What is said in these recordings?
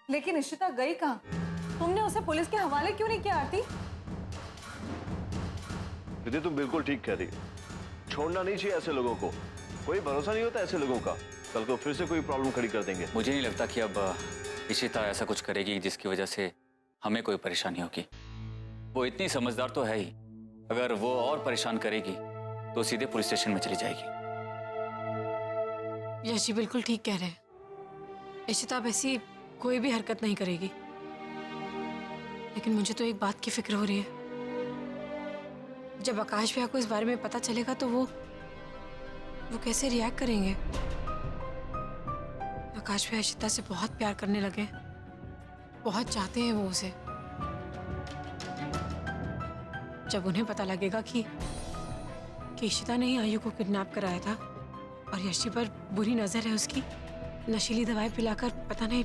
लेकिन इशिता गई कहाँ? तुमने उसे पुलिस के हवाले क्यों नहीं किया आरती? रिद्धि तुम बिल्कुल ठीक कह रही है, छोड़ना नहीं चाहिए ऐसे लोगों को। कोई भरोसा नहीं होता ऐसे लोगों का, कल को फिर से कोई प्रॉब्लम खड़ी कर देंगे। मुझे नहीं लगता कि अब इशिता ऐसा कुछ करेगी जिसकी वजह से हमें कोई परेशानी होगी। वो इतनी समझदार तो है ही, अगर वो और परेशान करेगी तो सीधे पुलिस स्टेशन में चली जाएगी। यश जी बिल्कुल ठीक कह रहे हैं। इशिता अब ऐसी कोई भी हरकत नहीं करेगी। लेकिन मुझे तो एक बात की फिक्र हो रही है, जब आकाश भैया को इस बारे में पता चलेगा तो वो कैसे रिएक्ट करेंगे। आकाश भैया इशिता से बहुत प्यार करने लगे, बहुत चाहते हैं वो उसे। जब उन्हें पता लगेगा कि इशिता ने ही आयु को किडनैप कराया था और यशी पर बुरी नजर है उसकी, नशीली दवाई पिलाकर, पता नहीं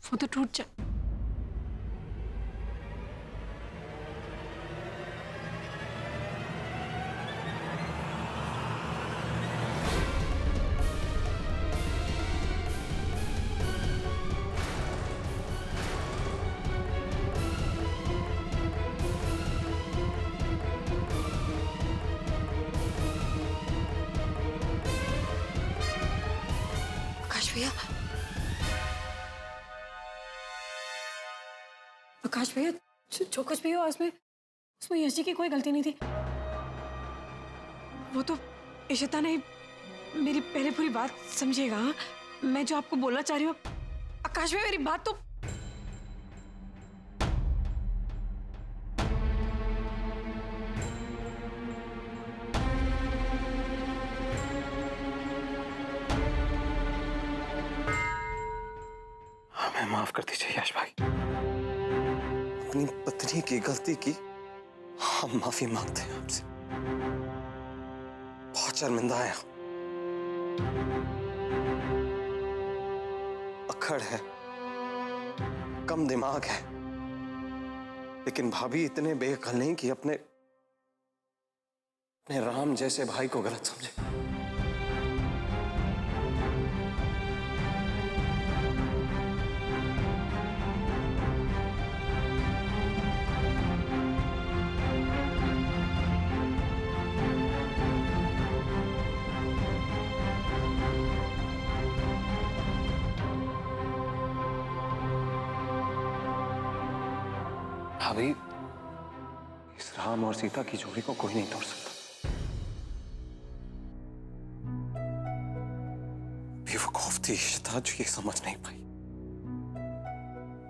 वो तो टूट जा। आकाश भैया, जो कुछ भी हो उसमें यश जी की कोई गलती नहीं थी। वो तो इशिता ने, मेरी पहले पूरी बात समझिएगा। हाँ? मैं जो आपको बोलना चाह रही हूँ, आकाश भैया मेरी बात तो। हमें माफ कर दीजिए यश भाई, अपनी पत्नी की गलती की हम माफी मांगते हैं आपसे। बहुत शर्मिंदा है, अक्खड़ है, कम दिमाग है, लेकिन भाभी इतने बेअक्ल नहीं कि अपने राम जैसे भाई को गलत समझे। भाभी, इस राम और सीता की जोड़ी को कोई नहीं तोड़ सकता। बेवकूफ थी इशिता जो ये समझ नहीं पाई।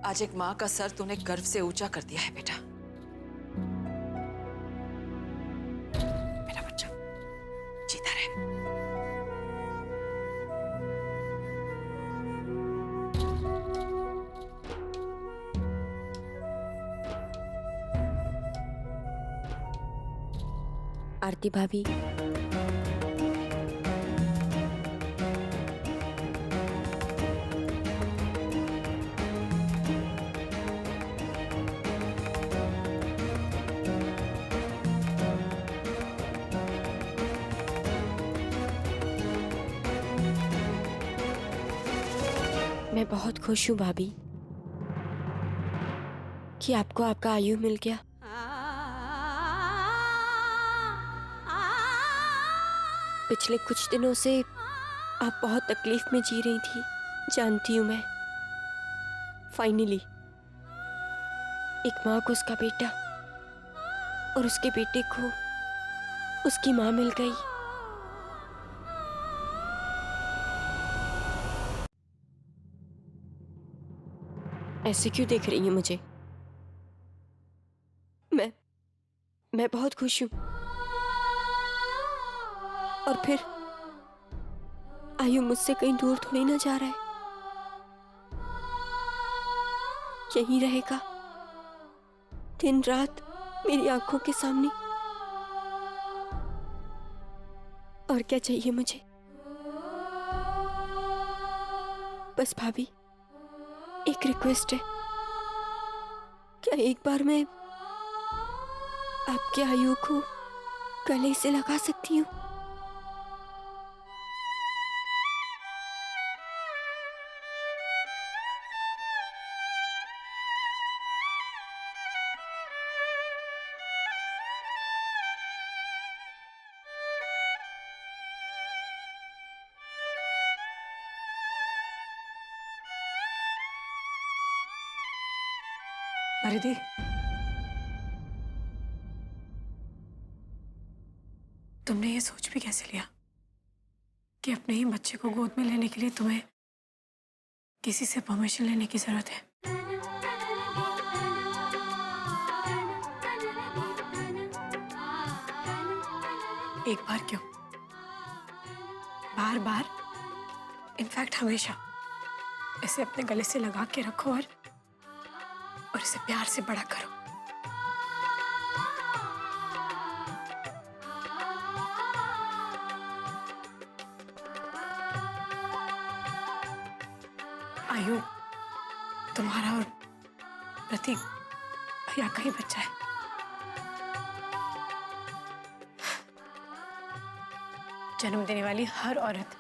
आज एक माँ का सर तूने गर्व से ऊंचा कर दिया है बेटा। मेरा बच्चा जीता रहे। आरती भाभी, मैं बहुत खुश हूँ भाभी कि आपको आपका आयु मिल गया। पिछले कुछ दिनों से आप बहुत तकलीफ में जी रही थी, जानती हूँ मैं। फाइनली एक माँ को उसका बेटा और उसके बेटे को उसकी माँ मिल गई। ऐसे क्यों देख रही हैं मुझे? मैं बहुत खुश हूँ। और फिर आयु मुझसे कहीं दूर थोड़ी ना जा रहा है, यहीं रहेगा दिन रात मेरी आंखों के सामने। और क्या चाहिए मुझे? बस भाभी एक रिक्वेस्ट है, क्या एक बार मैं आपके आयु को गले से लगा सकती हूँ? परिधि, तुमने ये सोच भी कैसे लिया कि अपने ही बच्चे को गोद में लेने के लिए तुम्हें किसी से परमिशन लेने की जरूरत है? एक बार क्यों, बार बार, इनफैक्ट हमेशा इसे अपने गले से लगा के रखो और इसे प्यार से बड़ा करो। आयु तुम्हारा और प्रतीक भैया का ही बच्चा है। जन्म देने वाली हर औरत,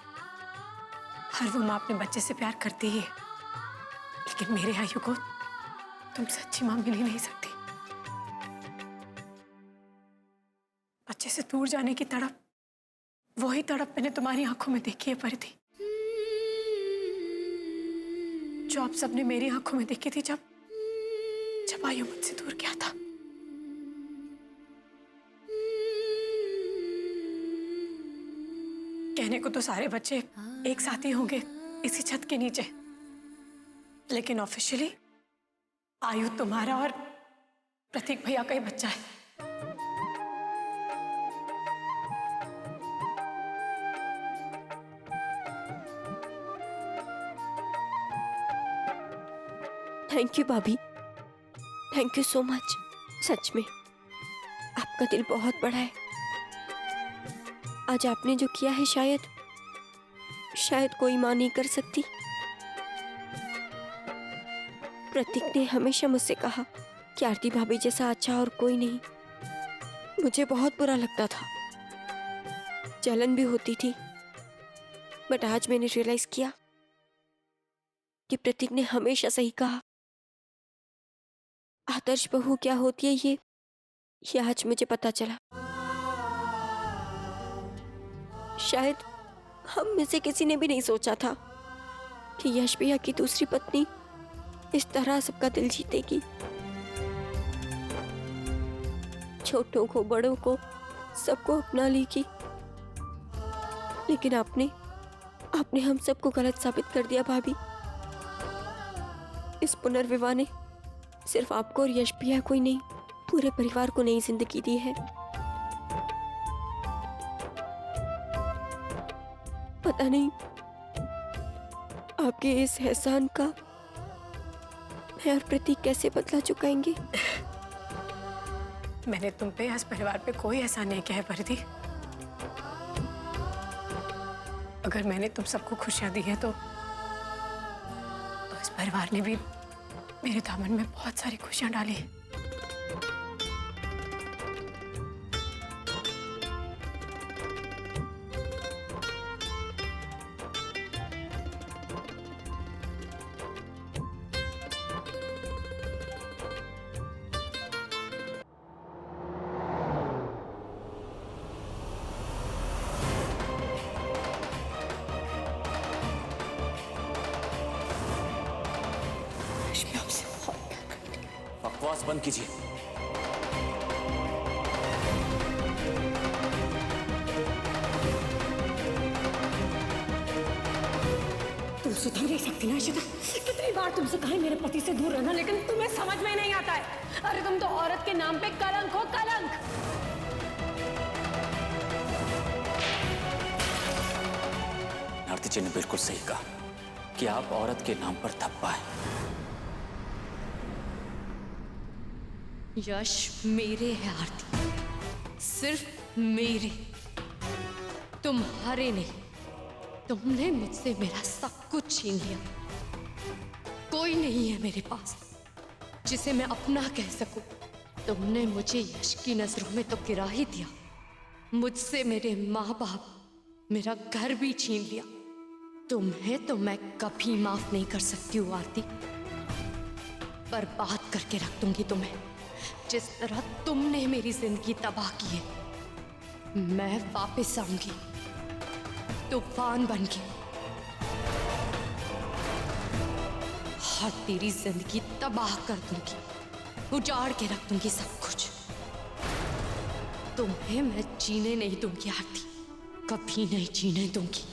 हर वो माँ अपने बच्चे से प्यार करती ही है, लेकिन मेरे आयु को तुम सच्ची माँ मिल ही नहीं सकती। बच्चे से दूर जाने की तड़प, वही तड़प मैंने तुम्हारी आंखों में देखी है परिधि, जो आप सबने मेरी आंखों में देखी थी जब आयु मुझसे दूर गया था। कहने को तो सारे बच्चे एक साथ ही होंगे इसी छत के नीचे, लेकिन ऑफिशियली आयु तुम्हारा और प्रतीक भैया का ही बच्चा है। थैंक यू भाभी, थैंक यू सो मच। सच में आपका दिल बहुत बड़ा है। आज आपने जो किया है शायद कोई माँ नहीं कर सकती। प्रतीक ने हमेशा मुझसे कहा कि आरती भाभी जैसा अच्छा और कोई नहीं। मुझे बहुत बुरा लगता था, जलन भी होती थी, बट आज मैंने रियलाइज किया कि प्रतीक ने हमेशा सही कहा। आदर्श बहू क्या होती है ये आज मुझे पता चला। शायद हम में से किसी ने भी नहीं सोचा था कि यश भैया की दूसरी पत्नी इस तरह सबका दिल जीतेगी। छोटों को, बड़ों को, सबको अपना लेगी, लेकिन आपने हम सबको गलत साबित कर दिया भाभी। इस पुनर्विवाह ने सिर्फ आपको और यश भैया को ही नहीं, पूरे परिवार को नई जिंदगी दी है। पता नहीं आपके इस एहसान का मैं और प्रतीक कैसे बदला चुकाएंगे। मैंने तुम पे, इस परिवार पे कोई एहसान नहीं किया है परिधि। अगर मैंने तुम सबको खुशियां दी है तो इस परिवार ने भी मेरे दामन में बहुत सारी खुशियां डाली हैं। बकवास बंद कीजिए। तुम सुधर नहीं सकती ना इशिता। कितनी बार तुमसे कहा है मेरे पति से दूर रहना, लेकिन तुम्हें समझ में नहीं आता है। अरे तुम तो औरत के नाम पे कलंक हो, कलंक। आरती जी ने बिल्कुल सही कहा कि आप औरत के नाम पर धब्बा है। यश मेरे है आरती, सिर्फ मेरे, तुम्हारे नहीं। तुमने मुझसे मेरा सब कुछ छीन लिया। कोई नहीं है मेरे पास जिसे मैं अपना कह सकूं। तुमने मुझे यश की नजरों में तो गिरा ही दिया, मुझसे मेरे माँ बाप, मेरा घर भी छीन लिया। तुम्हें तो मैं कभी माफ नहीं कर सकती हूँ आरती। बर्बाद करके रख दूंगी तुम्हें, जिस तरह तुमने मेरी जिंदगी तबाह की है। मैं वापस आऊंगी, तूफान बन के, और तेरी जिंदगी तबाह कर दूंगी। उजाड़ के रख दूंगी सब कुछ। तुम्हें मैं जीने नहीं दूंगी आरती, कभी नहीं जीने दूंगी।